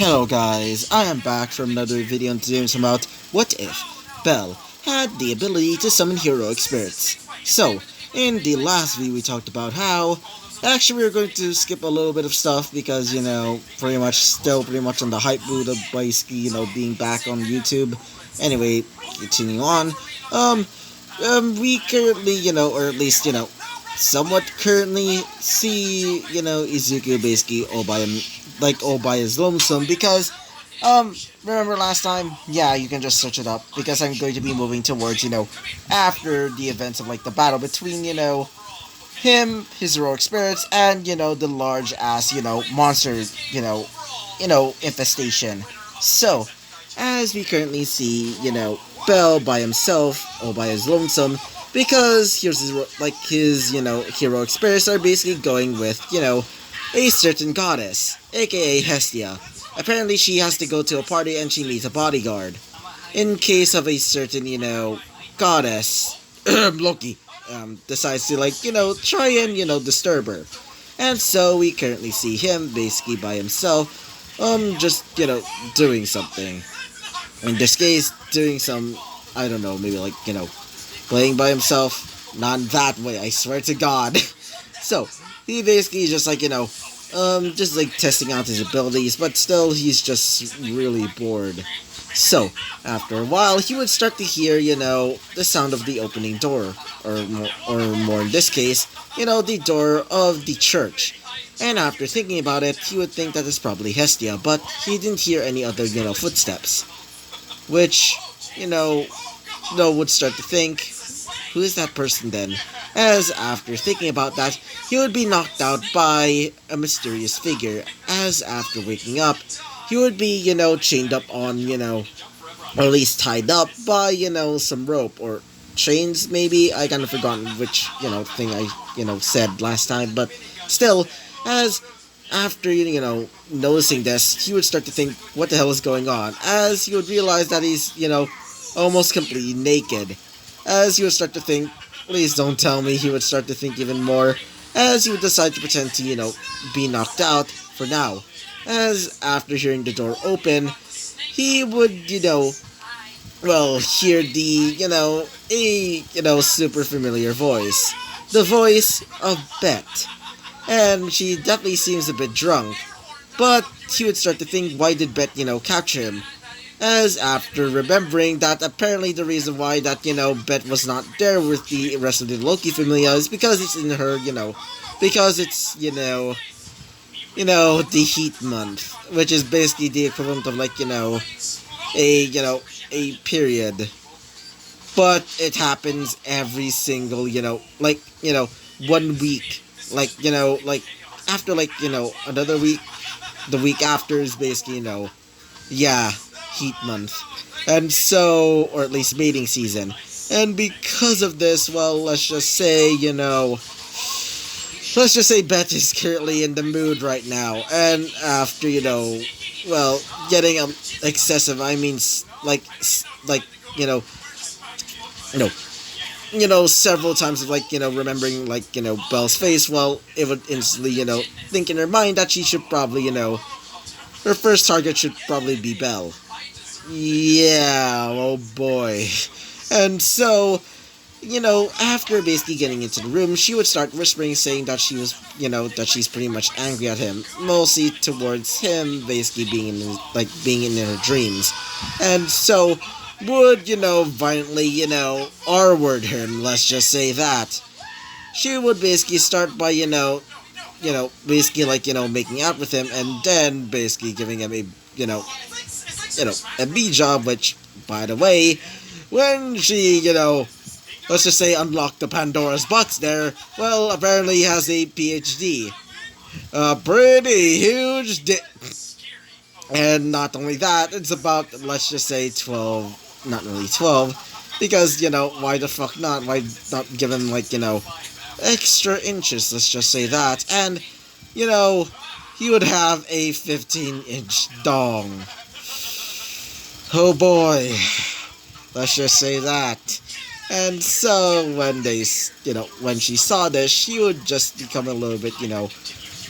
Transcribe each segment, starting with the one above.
Hello guys, I am back from another video and today it's about what if Belle had the ability to summon heroic spirits. So, in the last video we talked about how actually we are going to skip a little bit of stuff because pretty much on the hype mood of basically, being back on YouTube. Anyway, continuing on, we currently, or at least, somewhat currently see, Izuku basically all by his lonesome because remember last time? Yeah, you can just search it up because I'm going to be moving towards, after the events of like the battle between, him, his heroic spirits, and, the large ass, monster, infestation. So, as we currently see, Bell by himself, all by his lonesome, because his heroic spirits are basically going with, a certain goddess, aka Hestia. Apparently she has to go to a party and she needs a bodyguard. In case of a certain, goddess, Loki, decides to try and, disturb her. And so we currently see him basically by himself, just, doing something. In this case, doing some, I don't know, maybe playing by himself. Not that way, I swear to God. So, he basically just just testing out his abilities, but still he's just really bored. So, after a while, he would start to hear, the sound of the opening door, or more in this case, the door of the church. And after thinking about it, he would think that it's probably Hestia, but he didn't hear any other, footsteps. Which, would start to think, who is that person then? As after thinking about that, he would be knocked out by a mysterious figure, as after waking up, he would be, chained up on, or at least tied up by, some rope, or chains maybe, I kind of forgotten which, thing I, said last time, but still, as after, noticing this, he would start to think, what the hell is going on, as he would realize that he's, almost completely naked, as he would start to think, please don't tell me, he would start to think even more, as he would decide to pretend to, be knocked out for now, as after hearing the door open, he would, hear the, super familiar voice, the voice of Bet. And she definitely seems a bit drunk. But he would start to think, why did Bet, capture him? As after remembering that apparently the reason why that, Bet was not there with the rest of the Loki Familia is because it's in her, because it's, the heat month, which is basically the equivalent of a period. But it happens every single, 1 week. After, another week, the week after is basically, heat month. And so, or at least mating season. And because of this, well, let's just say, Bet is currently in the mood right now. And after, getting excessive, I mean, several times of remembering Belle's face, well, it would instantly, think in her mind that she should probably, her first target should probably be Belle. Yeah, oh boy. And so, after basically getting into the room, she would start whispering, saying that she was, that she's pretty much angry at him, mostly towards him basically being in her dreams. And so, would, violently, R-word him, let's just say that. She would basically start by, basically making out with him, and then basically giving him a, a B job, which, by the way, when she, let's just say unlocked the Pandora's box there, well, apparently he has a PhD. A pretty huge dick. And not only that, it's about, let's just say 12, not really 12, because, why the fuck not? Why not give him, extra inches, let's just say that. And, he would have a 15-inch dong. Oh boy. Let's just say that. And so when when she saw this, she would just become a little bit,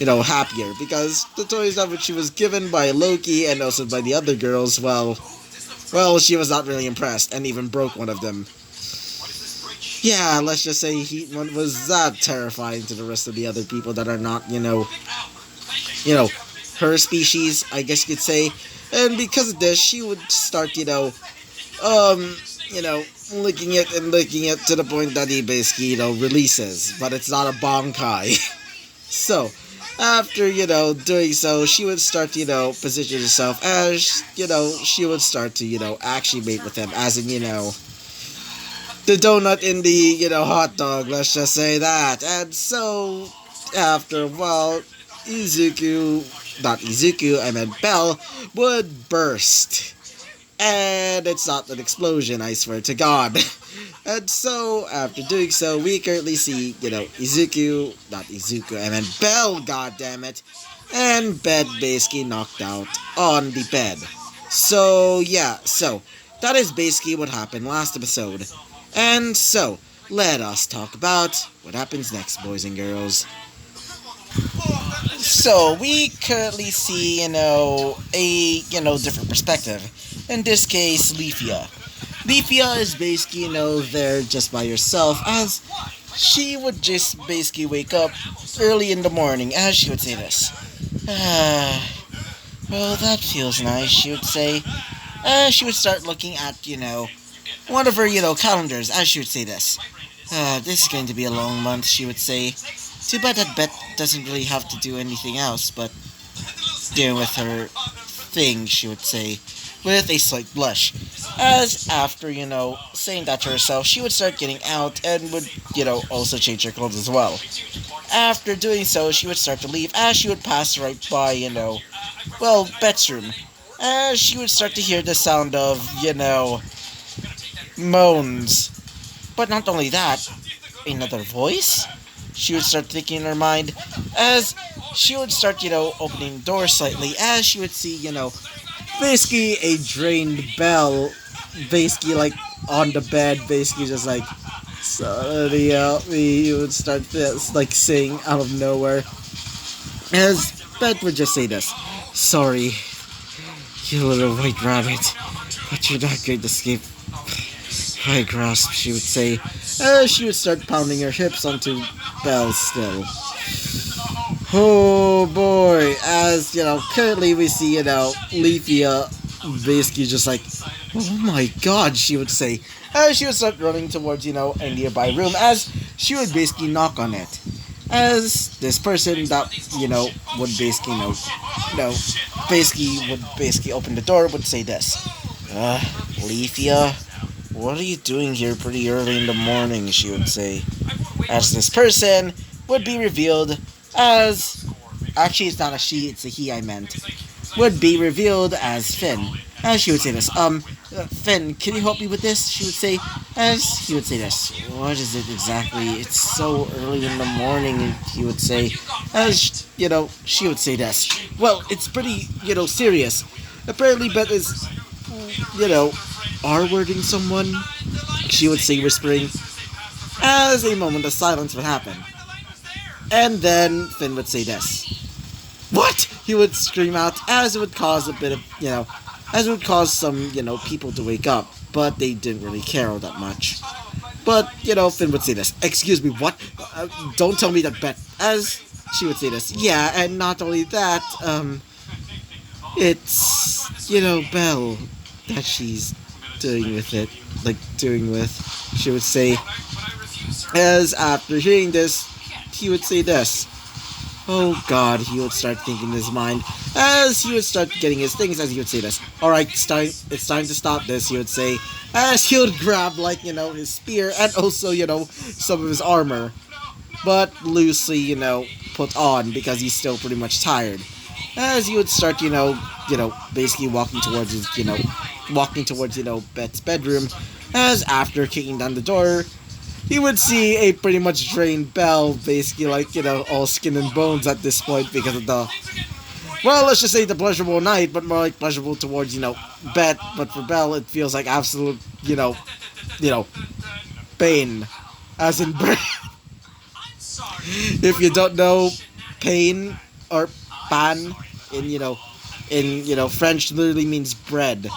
happier because the toys that which she was given by Loki and also by the other girls, well, she was not really impressed and even broke one of them. Yeah, let's just say he was that terrifying to the rest of the other people that are not, you know, her species, I guess you could say. And because of this, she would start, um, you know, licking it and licking it to the point that he basically, releases. But it's not a bonkai. So, after, doing so, she would start, position herself as, she would start to, actually mate with him. As in, the donut in the, hot dog, let's just say that. And so, after a while, I meant Belle, would burst. And it's not an explosion, I swear to God. And so, after doing so, we currently see, I meant Belle, goddammit, and bed basically knocked out on the bed. So, yeah, that is basically what happened last episode. And so, let us talk about what happens next, boys and girls. So, we currently see, different perspective. In this case, Leafia. Leafia is basically, there just by herself, as she would just basically wake up early in the morning, as she would say this. Well, that feels nice, she would say. She would start looking at, one of her, calendars, as she would say this. This is going to be a long month, she would say. Too bad that Bet doesn't really have to do anything else but deal with her thing, she would say, with a slight blush. As after, saying that to herself, she would start getting out and would, also change her clothes as well. After doing so, she would start to leave as she would pass right by, Bet's room. As she would start to hear the sound of, moans. But not only that, another voice? She would start thinking in her mind as she would start, opening the door slightly as she would see, basically a drained Belle, basically like on the bed, basically just like, somebody help me. You would start this, like saying out of nowhere. As Bet would just say this, sorry, you little white rabbit, but you're not going to escape my grasp, she would say, as she would start pounding her hips onto Belle still. Oh boy, as, currently we see, Leafia basically just like, oh my god, she would say, as she would start running towards, a nearby room, as she would basically knock on it. As this person that, would basically, would basically open the door, would say this, Leafia, what are you doing here pretty early in the morning, she would say. As this person would be revealed as, actually it's not a she, it's a he I meant, would be revealed as Finn. As she would say this, Finn, can you help me with this? She would say, as he would say this, what is it exactly? It's so early in the morning, he would say, as, she would say this. Well, it's pretty, serious. Apparently Bet is, R-wording someone, she would say, whispering, as a moment of silence would happen. And then Finn would say this. What? He would scream out, as it would cause a bit of, as it would cause some, people to wake up, but they didn't really care all that much. But, Finn would say this. Excuse me, what? Don't tell me that Bet, as she would say this. Yeah, and not only that, it's, Belle that she's doing with it, she would say, as after hearing this, he would say this. Oh god, he would start thinking in his mind, as he would start getting his things, as he would say this. Alright, it's time to stop this, he would say, as he would grab, his spear, and also, some of his armor, but loosely, put on, because he's still pretty much tired. As he would start, basically walking towards his, Bet's bedroom, as after kicking down the door, he would see a pretty much drained Belle, basically all skin and bones at this point because of the, well, let's just say the pleasurable night, but more like pleasurable towards, Bet, but for Belle, it feels like absolute, pain, as in brain. If you don't know, pain or pan in French literally means bread.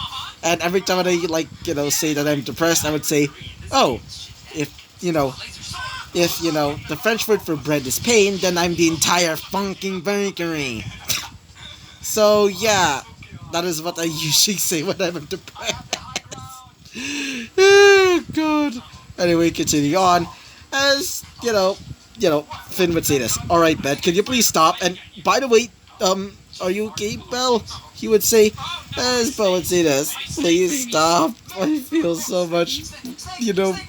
And every time I say that I'm depressed, I would say, oh, if you know the French word for bread is pain, then I'm the entire funking bakery. So yeah, that is what I usually say when I'm depressed. Oh, God. Anyway, continuing on, as Finn would say this. All right, Bet, can you please stop? And by the way, are you okay, Belle? He would say, as Belle would say this, please stop. I feel so much,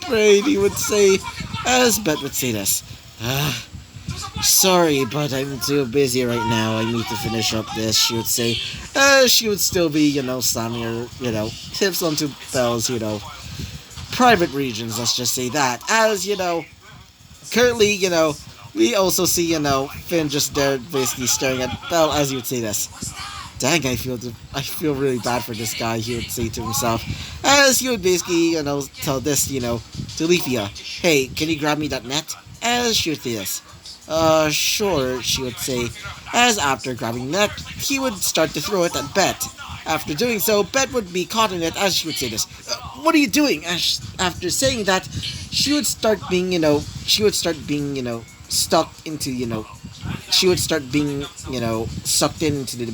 pain. He would say, as Bet would say this. Sorry, but I'm too busy right now. I need to finish up this, she would say. She would still be, slamming her, hips onto Belle's, private regions, let's just say that. As, currently, we also see, Finn just there basically staring at Belle as he would say this. Dang, I feel really bad for this guy, he would say to himself. As he would basically, tell this, to Leafia. Hey, can you grab me that net? As she would say this. Sure, she would say, as after grabbing net, he would start to throw it at Bet. After doing so, Bet would be caught in it, as she would say this. What are you doing? After saying that, she would start being, stuck into, she would start being, sucked into the,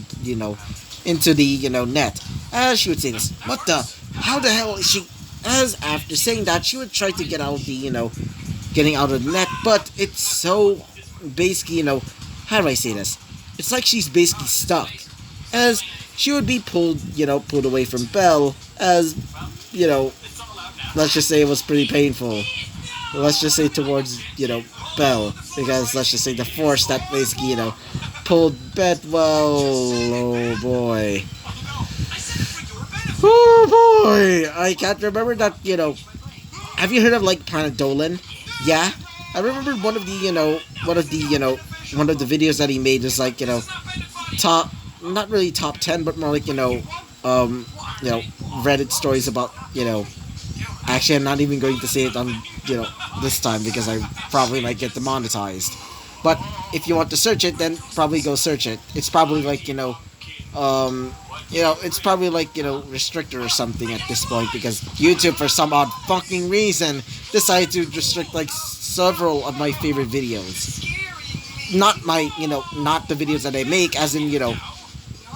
net. As she would say this. What the? How the hell is she? As after saying that, she would try to get out of the, getting out of the net, but it's so basically, how do I say this? It's like she's basically stuck. As she would be pulled away from Belle, as, let's just say it was pretty painful. Let's just say towards, Belle, because let's just say the force that basically, pulled Bet, well, oh boy. Oh boy! I can't remember that, have you heard of, Panadolin? Yeah? I remember one of the videos that he made is top, not really top 10, but more Reddit stories about, actually I'm not even going to say it on, this time because I probably might get demonetized. But if you want to search it, then probably go search it. It's probably it's probably restricted or something at this point because YouTube for some odd fucking reason decided to restrict several of my favorite videos. Not my, not the videos that I make, as in, the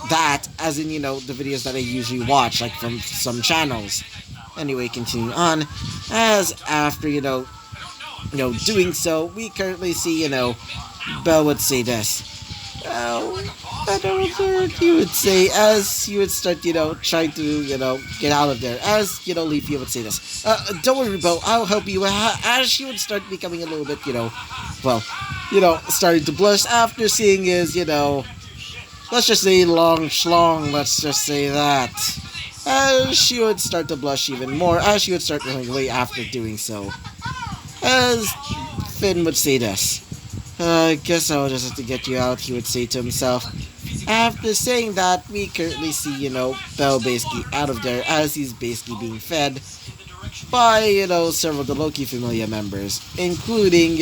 videos that I usually watch, from some channels. Anyway, continuing on, as after, doing so, we currently see, Belle would say this. Oh, I don't think he would say, as he would start, trying to, get out of there. As, Leafy would say this. Don't worry, Belle, I'll help you. As she would start becoming a little bit, starting to blush after seeing his, let's just say long schlong, let's just say that. As she would start to blush even more, as she would start running away after doing so. As Finn would say this. I guess I'll just have to get you out, he would say to himself. After saying that, we currently see, Belle basically out of there as he's basically being fed by, several of the Loki Familia members, including,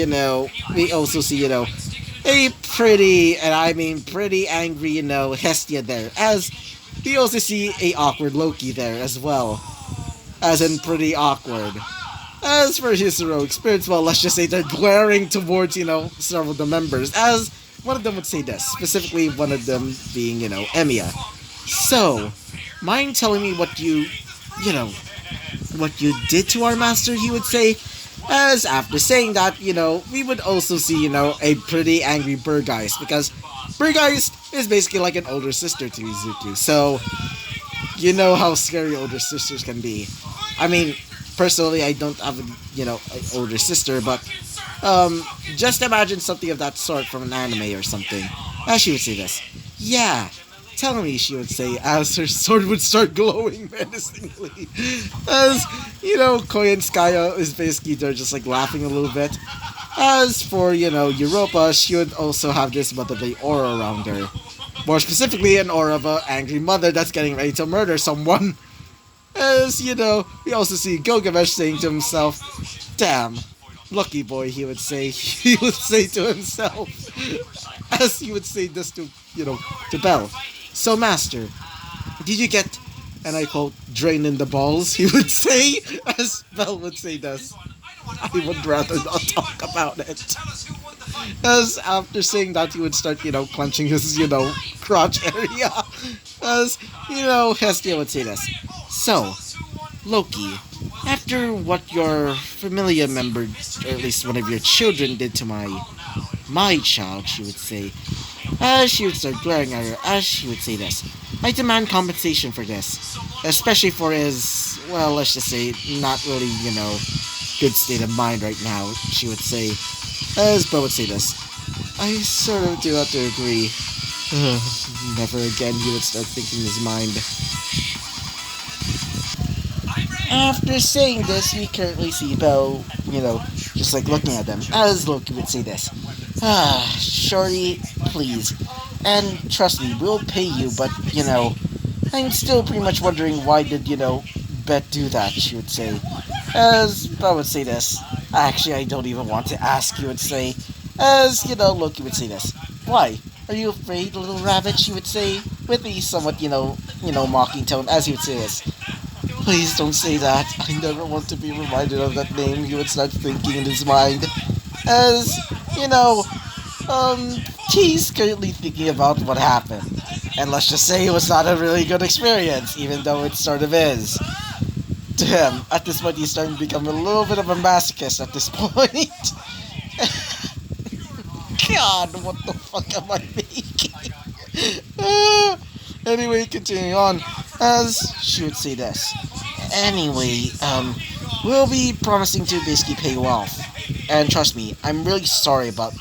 we also see, a pretty, and I mean pretty angry, Hestia there, as we also see a awkward Loki there as well, as in pretty awkward. As for his heroic spirits, well, let's just say they're glaring towards, several of the members, as one of them would say this, specifically one of them being, Emiya. So, mind telling me what you did to our master, he would say, as after saying that, we would also see, a pretty angry Burgeist, because Burgeist is basically like an older sister to Izuku, so, you know how scary older sisters can be. I mean, personally, I don't have an older sister, but just imagine something of that sort from an anime or something. As she would say this. Yeah, tell me, she would say, as her sword would start glowing menacingly. As, Koi and Skya is basically there just laughing a little bit. As for, Europa, she would also have this motherly aura around her. More specifically, an aura of an angry mother that's getting ready to murder someone. As, we also see Gilgamesh saying to himself, damn, lucky boy, he would say to himself. as he would say this to, to Bell. So, Master, did you get, and I quote, drain in the balls, he would say, as Bell would say this. I would rather not talk about it. As after saying that, he would start, clenching his, crotch area. As, Hestia would say this. So, Loki, after what your familiar member, or at least one of your children, did to my child, she would say, as she would start glaring at her, as she would say this. I demand compensation for this. Especially for his, well, let's just say, not really, good state of mind right now, she would say. As Bo would say this. I sort of do have to agree. Never again, he would start thinking in his mind. After saying this, we currently see Belle, just like looking at them, as Loki would say this. Shorty, please. And trust me, we'll pay you, but, I'm still pretty much wondering why did, Bet do that, she would say. As Belle would say this. Actually, I don't even want to ask, he would say. As, Loki would say this. Why? Are you afraid, little rabbit, she would say, with a somewhat, mocking tone, as he would say this. Please don't say that. I never want to be reminded of that name, he would start thinking in his mind. As, he's currently thinking about what happened. And let's just say it was not a really good experience, even though it sort of is. To him, at this point, he's starting to become a little bit of a masochist at this point. God, what the fuck am I making? Anyway, continuing on, as she would say this. Anyway, we'll be promising to basically pay you off. And trust me, I'm really sorry about,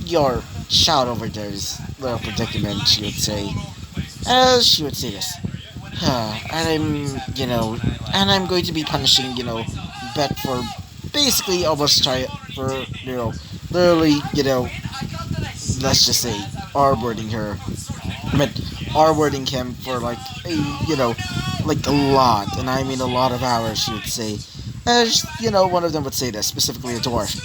your child over there's little predicament, she would say. As she would say this. And I'm going to be punishing, Bet for basically almost try for, literally, let's just say, R-wording her. I meant R-wording him for like like a lot, and I mean a lot of hours, she would say. As, one of them would say this, specifically a dwarf.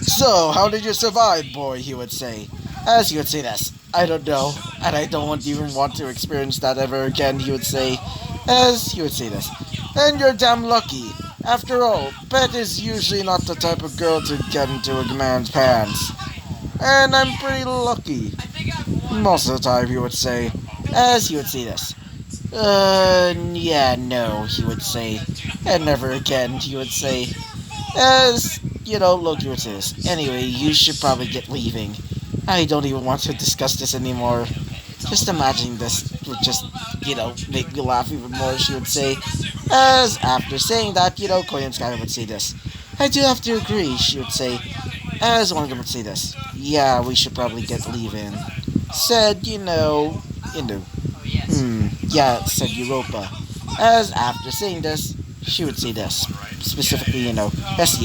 So, how did you survive, boy, he would say. As he would say this. I don't know, and I don't even want to experience that ever again, he would say. As he would say this. And you're damn lucky. After all, Bet is usually not the type of girl to get into a man's pants. And I'm pretty lucky. Most of the time, he would say. As he would say this. Yeah, no, he would say. And never again, he would say. As, Loki would say this. Anyway, you should probably get leaving. I don't even want to discuss this anymore. Just imagine this would just, make me laugh even more, she would say. As after saying that, Korean Sky would say this. I do have to agree, she would say. As one of them would say this. Yeah, we should probably get leaving. Said, yeah, said Europa. As after saying this, she would say this. Specifically, yes,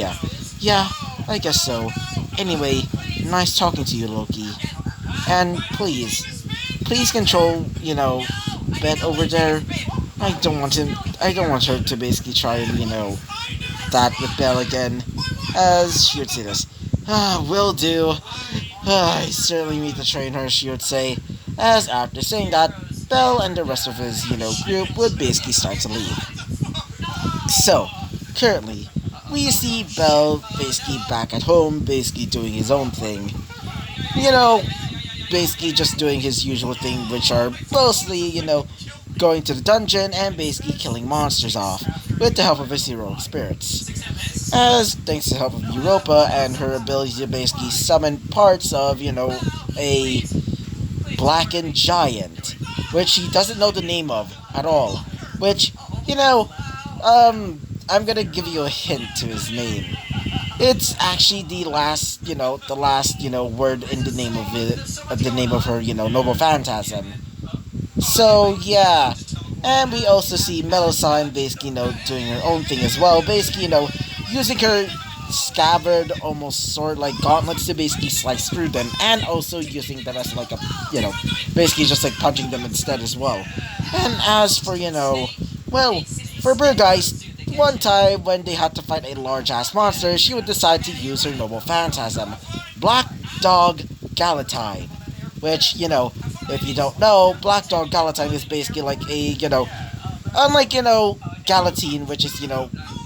yeah, I guess so. Anyway, nice talking to you, Loki. And please control, Bet over there. I don't want her to basically try and, that with Belle again. As she would say this. Will do. I certainly need to train her, she would say. As after saying that, Belle and the rest of his, group would basically start to leave. So, currently, we see Belle basically back at home, basically doing his own thing. Basically just doing his usual thing, which are mostly, going to the dungeon and basically killing monsters off, with the help of his heroic spirits. As, thanks to the help of Europa and her ability to basically summon parts of, a blackened giant, which he doesn't know the name of at all. Which, I'm gonna give you a hint to his name. It's actually the last word in the name of it, the name of her, noble phantasm. So, yeah. And we also see Melusine basically, doing her own thing as well. Basically, using her scabbard, almost sword-like gauntlets to basically slice through them. And also using them as like a, basically just like punching them instead as well. And as for, for Burgeist, one time when they had to fight a large-ass monster, she would decide to use her noble phantasm. Black Dog Galatine. Which, if you don't know, Black Dog Galatine is basically like a, unlike, Galatine, which is,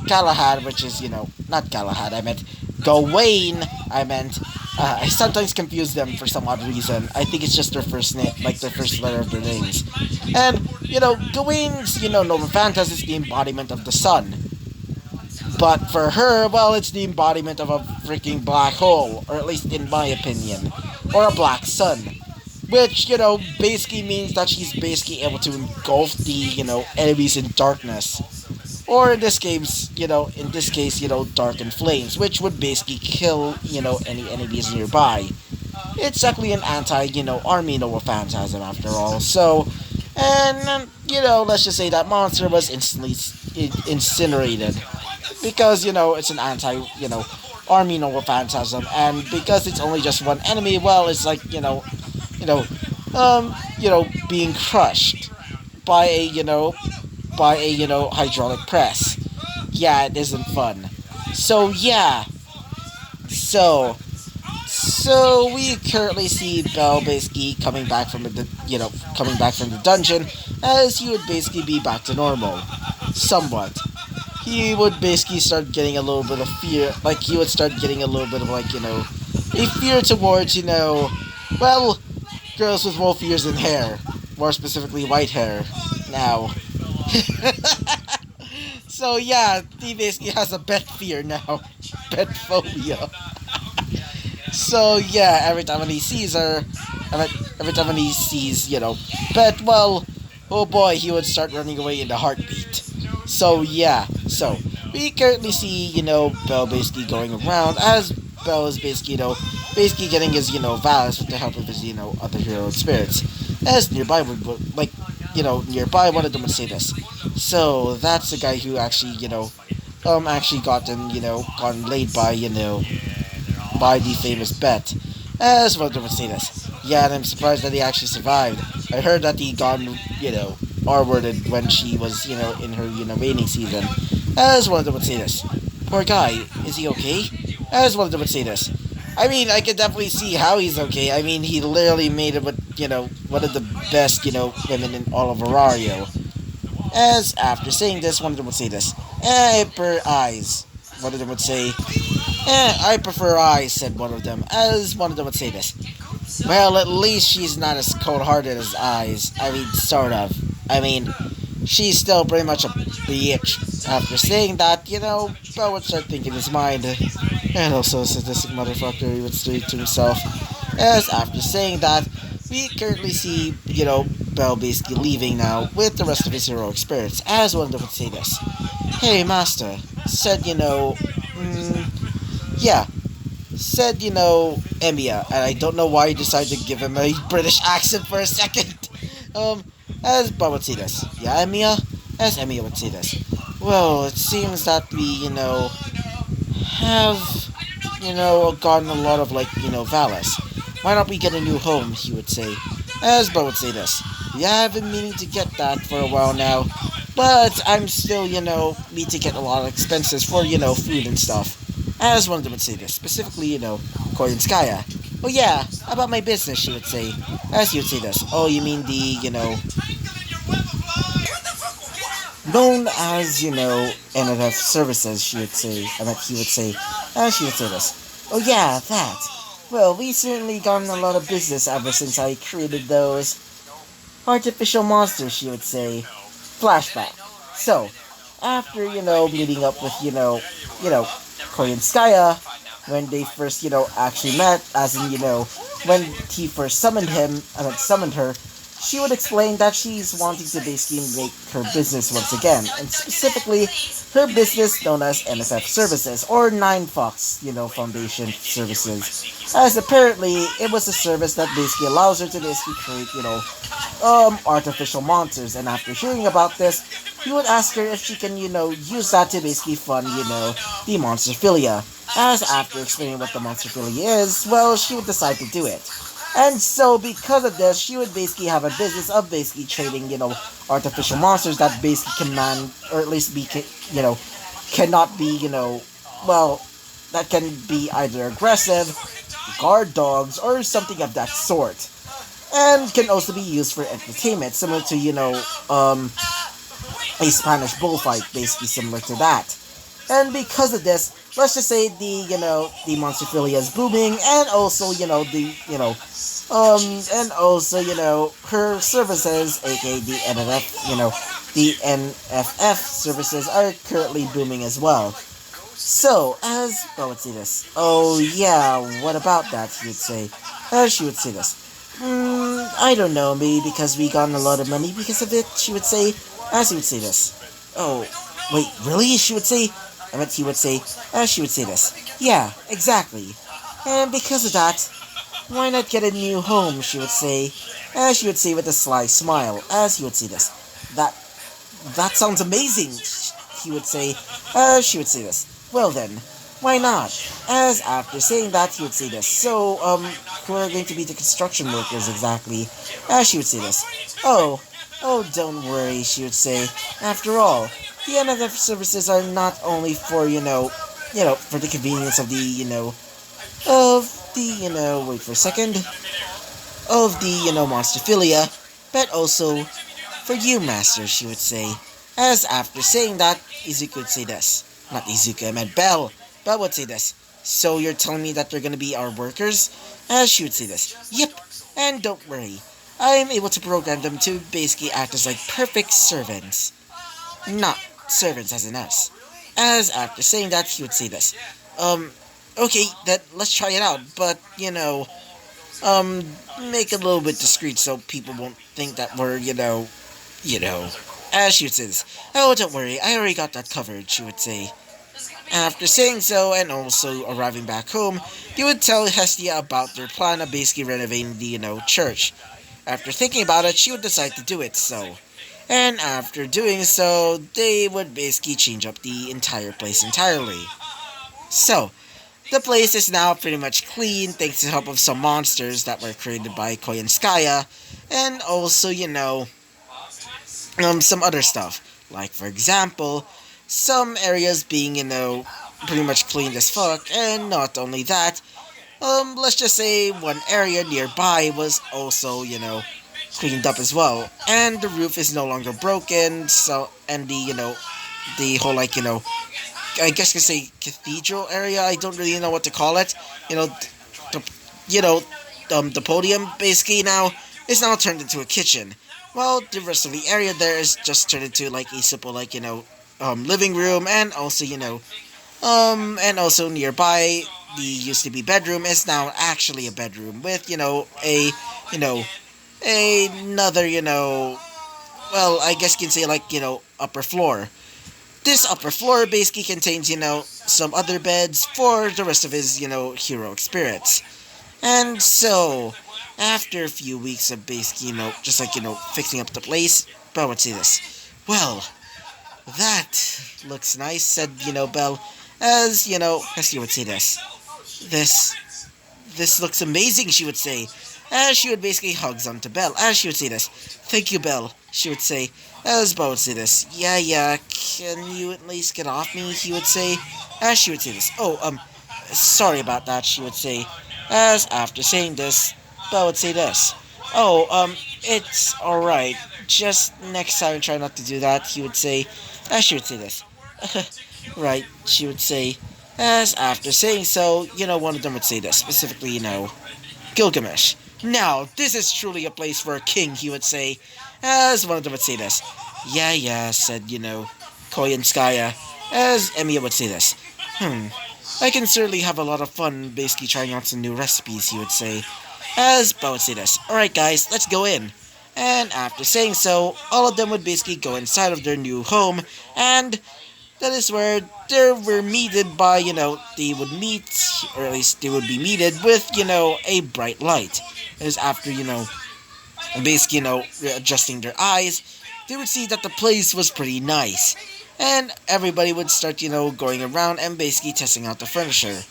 Galahad, which is, not Galahad, I meant Gawain, I meant. I sometimes confuse them for some odd reason. I think it's just their first name, like their first letter of their names. And, Gawain's, Nova Phantas is the embodiment of the sun. But for her, well, it's the embodiment of a freaking black hole, or at least in my opinion, or a black sun. Which, basically means that she's basically able to engulf the, enemies in darkness. Or in this case, darken flames, which would basically kill, any enemies nearby. It's actually an army Nova Phantasm after all. So, and, let's just say that monster was instantly incinerated. Because, it's an army Nova Phantasm, and because it's only just one enemy, well, it's like, being crushed by a, hydraulic press. Yeah, it isn't fun. So, yeah. So we currently see Bell basically coming back from the dungeon, as he would basically be back to normal. Somewhat. He would basically start getting a little bit of fear, like he would start getting a little bit of a fear towards, well, girls with wolf ears and hair. More specifically, white hair. Now. So yeah, he basically has a bet fear now. Bet phobia. So yeah, every time when he sees her, every time when he sees, Bet, well, oh boy, he would start running away in a heartbeat. So yeah, so we currently see, Bell basically going around as Bell is basically, basically getting his, Valis with the help of his, other heroic spirits. As nearby would, nearby one of them would say this. So that's the guy who actually, actually gotten laid by, by the famous Bet. As one of them would say this. Yeah, and I'm surprised that he actually survived. I heard that he got, R-worded when she was, in her, reigning season. As one of them would say this. Poor guy, is he okay? As one of them would say this. I mean, I can definitely see how he's okay. I mean, he literally made it with, one of the best, women in all of Arario. As after saying this, one of them would say this. I prefer eyes. One of them would say, I prefer eyes, said one of them. As one of them would say this. Well, at least she's not as cold-hearted as eyes. I mean, sort of. I mean, she's still pretty much a bitch. After saying that, Bell would start thinking in his mind. And also, sadistic motherfucker, he would say to himself. As after saying that, we currently see, Bell basically leaving now with the rest of his heroic spirits. As one of them would say this. Hey, master, said, yeah. Said, Emiya, and I don't know why you decided to give him a British accent for a second. As Bob would say this. Yeah, Emiya? As Emiya would say this. Well, it seems that we, have, gotten a lot of, Valis. Why not we get a new home, he would say. As Bob would say this. Yeah, I've been meaning to get that for a while now. But I'm still, need to get a lot of expenses for, food and stuff. As one of them would say this, specifically, Koyanskaya. Oh yeah, about my business, she would say. As he would say this. Oh, you mean the, known as, NFF services, she would say. I mean, he would say. As she would say this. Oh yeah, that. Well, we certainly gotten a lot of business ever since I created those artificial monsters, she would say. Flashback. So, after, meeting up with, Koyanskaya, when they first, actually met, as in, when he first summoned her, she would explain that she's wanting to basically make her business once again, and specifically, her business known as NFF Services, or Nine Fox, Foundation Services, as apparently, it was a service that basically allows her to basically create, artificial monsters, and after hearing about this, he would ask her if she can, use that to basically fund, the Monsterphilia. As after explaining what the Monsterphilia is, well, she would decide to do it. And so, because of this, she would basically have a business of basically trading, artificial monsters that basically command, or at least be, cannot be, well, that can be either aggressive, guard dogs, or something of that sort. And can also be used for entertainment, similar to, a Spanish bullfight, basically similar to that. And because of this, let's just say the monstrophilia is booming, and also, and also, her services, aka the NFF services are currently booming as well. So, let's see this. Oh, yeah, what about that, he would say. She would say this. I don't know, maybe because we got a lot of money because of it, she would say, as he would say this. Oh, wait, really? She would say. I meant he would say, as she would say this. Yeah, exactly. And because of that, why not get a new home, she would say, as she would say with a sly smile, as he would say this. That that sounds amazing, he would say, as she would say this. Well then, why not? As after saying that, he would say this. So, who are going to be the construction workers exactly? As she would say this. Oh, don't worry, she would say. After all, the NFF services are not only for, for the convenience of wait for a second, of the, monstrophilia, but also for you, Master, she would say. As after saying that, Izuku would say this. Not Izuku, I meant Belle. Belle would say this. So you're telling me that they're gonna be our workers? As she would say this. Yep, and don't worry. I am able to program them to basically act as like perfect servants. Not servants as an S. As after saying that, he would say this. Okay, let's try it out, but, um, make it a little bit discreet so people won't think that we're, as she would say this. Oh, don't worry, I already got that covered, she would say. After saying so, and also arriving back home, he would tell Hestia about their plan of basically renovating the, church. After thinking about it, she would decide to do it, so. And after doing so, they would basically change up the entire place entirely. So, the place is now pretty much clean thanks to the help of some monsters that were created by Koyanskaya, and also, some other stuff. Like, for example, some areas being, pretty much cleaned as fuck, and not only that, let's just say one area nearby was also, cleaned up as well. And the roof is no longer broken, so, and the whole, I guess you could say cathedral area, I don't really know what to call it. The, the podium basically now is now turned into a kitchen. While the rest of the area there is just turned into like a simple living room, and also and also nearby the used to be bedroom is now actually a bedroom with you know another well, I guess you can say upper floor. This upper floor basically contains some other beds for the rest of his heroic spirits. And so after a few weeks of basically just fixing up the place, Belle would say this. Well, that looks nice, said Belle, as Hestia would say this. This this looks amazing, she would say, as she would basically hug onto Belle, as she would say this. Thank you, Belle, she would say, as Belle would say this. Yeah, can you at least get off me, he would say, as she would say this. Oh, sorry about that, she would say, as after saying this, Belle would say this. Oh, it's alright, just next time try not to do that, he would say, as she would say this. Right, she would say, as after saying so, one of them would say this, specifically, Gilgamesh. Now, this is truly a place for a king, he would say, as one of them would say this. Yeah, said, Koyanskaya, as Emiya would say this. I can certainly have a lot of fun basically trying out some new recipes, he would say, as Bo would say this. Alright guys, let's go in. And after saying so, all of them would basically go inside of their new home, and that is where they were meted by, they would meet, or at least they would be meted with, a bright light. It was after, basically, adjusting their eyes, they would see that the place was pretty nice. And everybody would start, going around and basically testing out the furniture.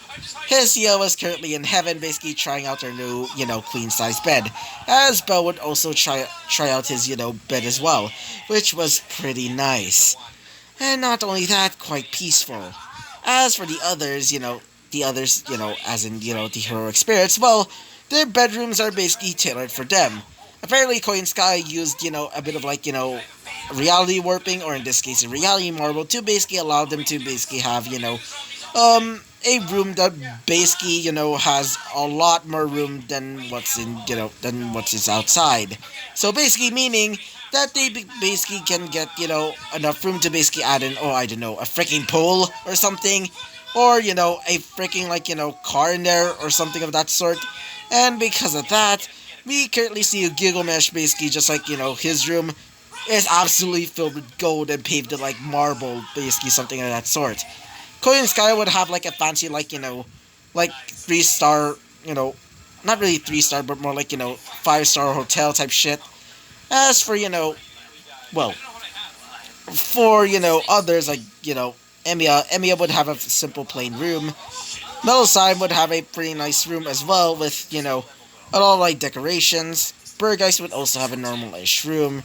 Hestia was currently in heaven, basically trying out her new, queen-size bed, as Belle would also try out his, bed as well, which was pretty nice. And not only that, quite peaceful. As for the others, the others, as in, the heroic spirits, well, their bedrooms are basically tailored for them. Apparently, Coin Sky used, a bit of like, reality warping, or in this case, a reality marble, to basically allow them to basically have, a room that basically, has a lot more room than what's in, than what is outside. So basically meaning that they basically can get, enough room to basically add in, oh, I don't know, a freaking pool or something, or, a freaking, like, car in there or something of that sort. And because of that, we currently see Gilgamesh basically just like, his room is absolutely filled with gold and paved with, like, marble, basically something of that sort. Korean Sky would have, like, a fancy, like, like 3-star, not really 3-star, but more like, 5-star hotel type shit. As for, well, for, others, like, Emiya would have a simple plain room. Metal would have a pretty nice room as well with, a lot of, like, decorations. Burgeist would also have a normal-ish room,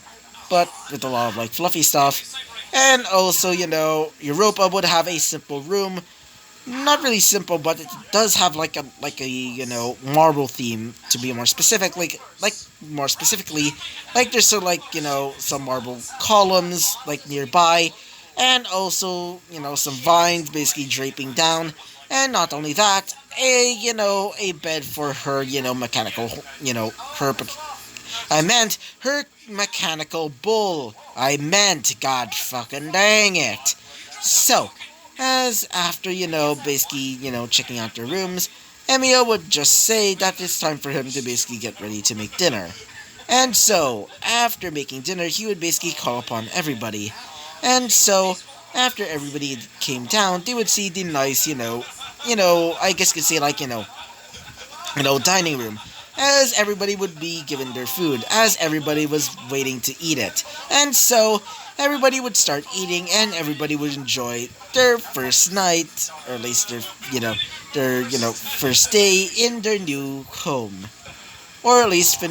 but with a lot of, like, fluffy stuff. And also, Europa would have a simple room. Not really simple, but it does have like a marble theme, to be more specific. Like more specifically, like there's sort of like some marble columns like nearby, and also some vines basically draping down. And not only that, a bed for her mechanical her I meant her mechanical bull. I meant, god fucking dang it. So, as after, basically, checking out their rooms, Emio would just say that it's time for him to basically get ready to make dinner. And so, after making dinner, he would basically call upon everybody. And so, after everybody came down, they would see the nice, I guess you could say like, dining room, as everybody would be given their food, as everybody was waiting to eat it. And so, everybody would start eating, and everybody would enjoy their first night, or at least their first day in their new home. Or at least, their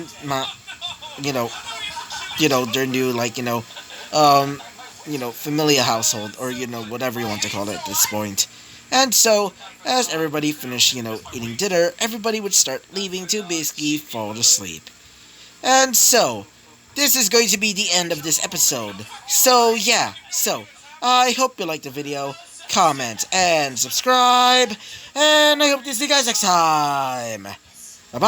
new, like, familia household, or, whatever you want to call it at this point. And so, as everybody finished, eating dinner, everybody would start leaving to basically fall asleep. And so, this is going to be the end of this episode. So, yeah. So, I hope you liked the video. Comment and subscribe. And I hope to see you guys next time. Bye-bye.